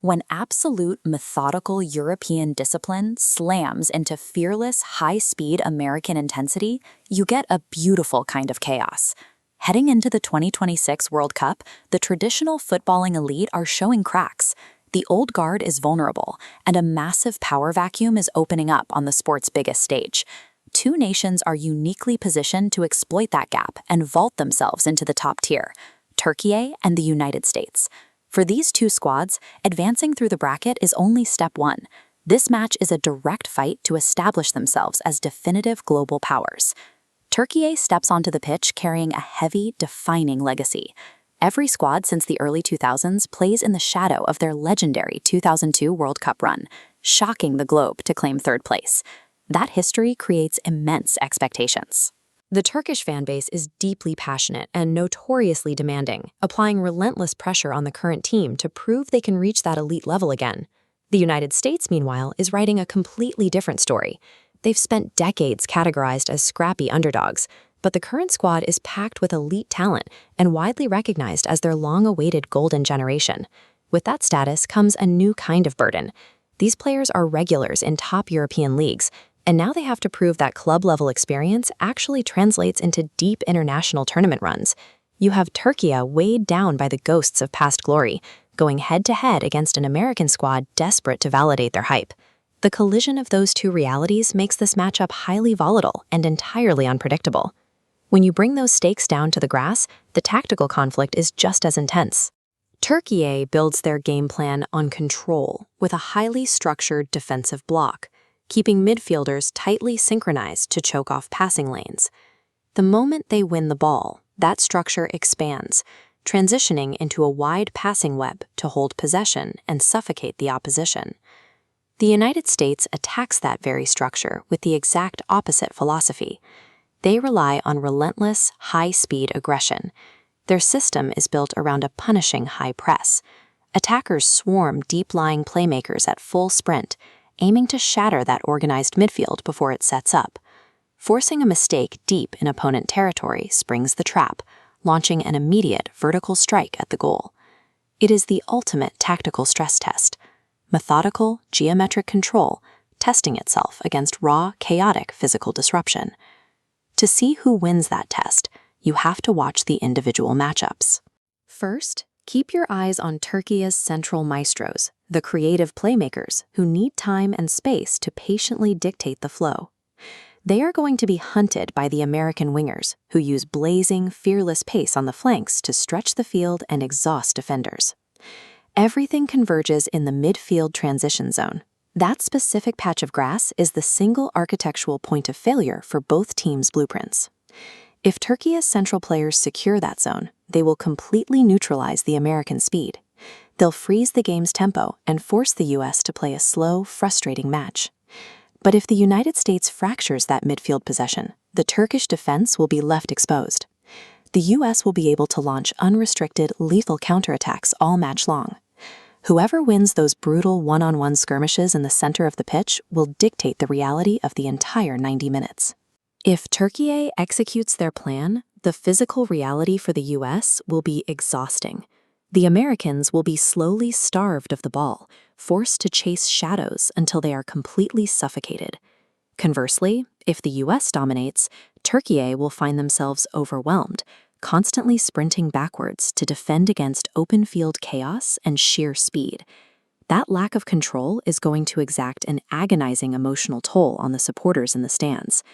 When absolute methodical European discipline slams into fearless, high-speed American intensity, you get a beautiful kind of chaos. Heading into the 2026 World Cup, the traditional footballing elite are showing cracks. The old guard is vulnerable, and a massive power vacuum is opening up on the sport's biggest stage. Two nations are uniquely positioned to exploit that gap and vault themselves into the top tier: Türkiye and the United States. For these two squads, advancing through the bracket is only step one. This match is a direct fight to establish themselves as definitive global powers. Türkiye steps onto the pitch carrying a heavy, defining legacy. Every squad since the early 2000s plays in the shadow of their legendary 2002 World Cup run, shocking the globe to claim third place. That history creates immense expectations. The Turkish fan base is deeply passionate and notoriously demanding, applying relentless pressure on the current team to prove they can reach that elite level again. The United States, meanwhile, is writing a completely different story. They've spent decades categorized as scrappy underdogs, but the current squad is packed with elite talent and widely recognized as their long-awaited golden generation. With that status comes a new kind of burden. These players are regulars in top European leagues, and now they have to prove that club-level experience actually translates into deep international tournament runs. You have Türkiye weighed down by the ghosts of past glory, going head-to-head against an American squad desperate to validate their hype. The collision of those two realities makes this matchup highly volatile and entirely unpredictable. When you bring those stakes down to the grass, the tactical conflict is just as intense. Türkiye builds their game plan on control, with a highly structured defensive block, keeping midfielders tightly synchronized to choke off passing lanes. The moment they win the ball, that structure expands, transitioning into a wide passing web to hold possession and suffocate the opposition. The United States attacks that very structure with the exact opposite philosophy. They rely on relentless, high-speed aggression. Their system is built around a punishing high press. Attackers swarm deep-lying playmakers at full sprint, aiming to shatter that organized midfield before it sets up. Forcing a mistake deep in opponent territory springs the trap, launching an immediate vertical strike at the goal. It is the ultimate tactical stress test. Methodical, geometric control, testing itself against raw, chaotic physical disruption. To see who wins that test, you have to watch the individual matchups. First, keep your eyes on Türkiye's central maestros, the creative playmakers who need time and space to patiently dictate the flow. They are going to be hunted by the American wingers, who use blazing, fearless pace on the flanks to stretch the field and exhaust defenders. Everything converges in the midfield transition zone. That specific patch of grass is the single architectural point of failure for both teams' blueprints. If Türkiye's central players secure that zone, they will completely neutralize the American speed. They'll freeze the game's tempo and force the U.S. to play a slow, frustrating match. But if the United States fractures that midfield possession, the Turkish defense will be left exposed. The U.S. will be able to launch unrestricted, lethal counterattacks all match long. Whoever wins those brutal one-on-one skirmishes in the center of the pitch will dictate the reality of the entire 90 minutes. If Türkiye executes their plan, the physical reality for the U.S. will be exhausting. The Americans will be slowly starved of the ball, forced to chase shadows until they are completely suffocated. Conversely, if the U.S. dominates, Türkiye will find themselves overwhelmed, constantly sprinting backwards to defend against open-field chaos and sheer speed. That lack of control is going to exact an agonizing emotional toll on the supporters in the stands.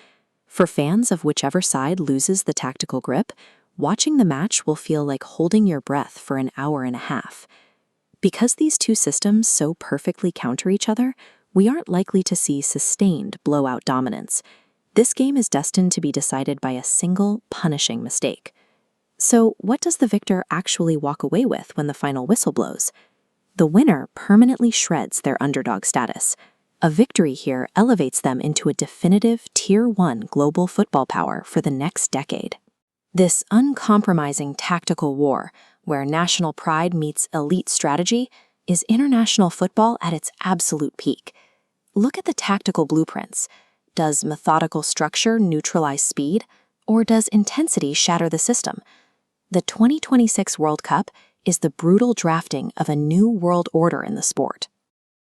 For fans of whichever side loses the tactical grip, watching the match will feel like holding your breath for an hour and a half. Because these two systems so perfectly counter each other, we aren't likely to see sustained blowout dominance. This game is destined to be decided by a single, punishing mistake. So, what does the victor actually walk away with when the final whistle blows? The winner permanently shreds their underdog status. A victory here elevates them into a definitive Tier 1 global football power for the next decade. This uncompromising tactical war, where national pride meets elite strategy, is international football at its absolute peak. Look at the tactical blueprints. Does methodical structure neutralize speed, or does intensity shatter the system? The 2026 World Cup is the brutal drafting of a new world order in the sport.